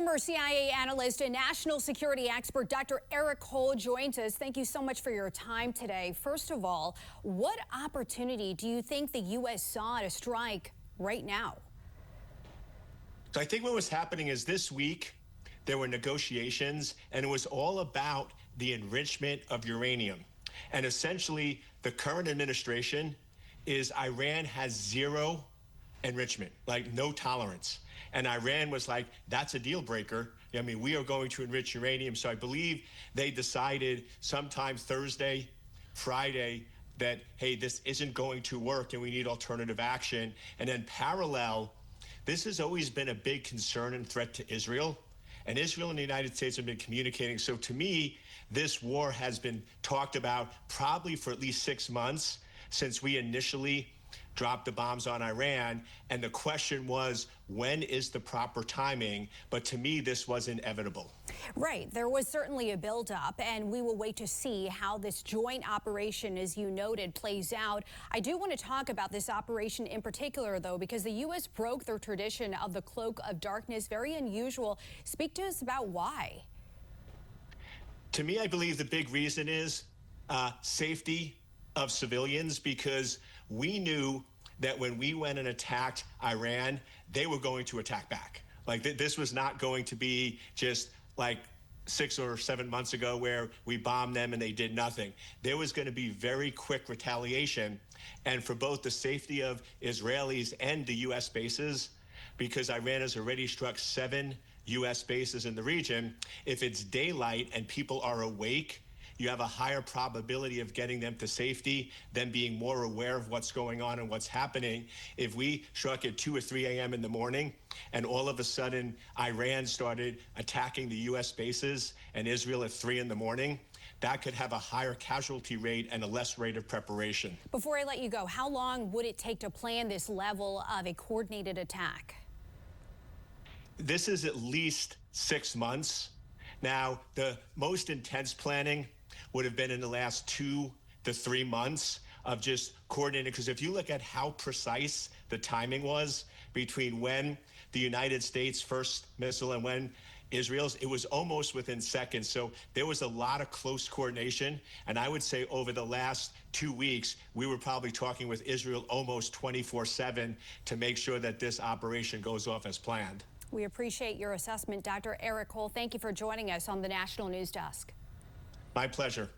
Former CIA analyst and national security expert Dr. Eric Cole joins us. Thank you so much for your time today. First of all, what opportunity do you think the U.S. saw to strike right now? So I think what was happening is this week there were negotiations, and it was all about the enrichment of uranium. And essentially, the current administration is Iran has zero enrichment, like no tolerance. And Iran was like, that's a deal breaker. I mean, we are going to enrich uranium. So I believe they decided sometime Thursday, Friday, that, hey, this isn't going to work and we need alternative action. And then parallel, this has always been a big concern and threat to Israel. And Israel and the United States have been communicating. So to me, this war has been talked about probably for at least 6 months since we initially dropped the bombs on Iran. And the question was, when is the proper timing? But to me, this was inevitable. Right. There was certainly a buildup, and we will wait to see how this joint operation, as you noted, plays out. I do want to talk about this operation in particular, though, because the U.S. broke their tradition of the cloak of darkness. Very unusual. Speak to us about why. To me, I believe the big reason is safety of civilians, because we knew that when we went and attacked Iran, they were going to attack back. Like this was not going to be just like 6 or 7 months ago where we bombed them and they did nothing. There was going to be very quick retaliation, and for both the safety of Israelis and the U.S. bases, because Iran has already struck 7 U.S. bases in the region. If it's daylight and people are awake, you have a higher probability of getting them to safety, them being more aware of what's going on and what's happening. If we struck at 2 or 3 a.m. in the morning and all of a sudden Iran started attacking the U.S. bases and Israel at 3 in the morning, that could have a higher casualty rate and a less rate of preparation. Before I let you go, how long would it take to plan this level of a coordinated attack? This is at least 6 months. Now, the most intense planning would have been in the last 2 to 3 months of just coordinating. Because if you look at how precise the timing was between when the United States first missile and when Israel's, it was almost within seconds. So there was a lot of close coordination. And I would say over the last 2 weeks, we were probably talking with Israel almost 24/7 to make sure that this operation goes off as planned. We appreciate your assessment, Dr. Eric Cole. Thank you for joining us on the National News Desk. My pleasure.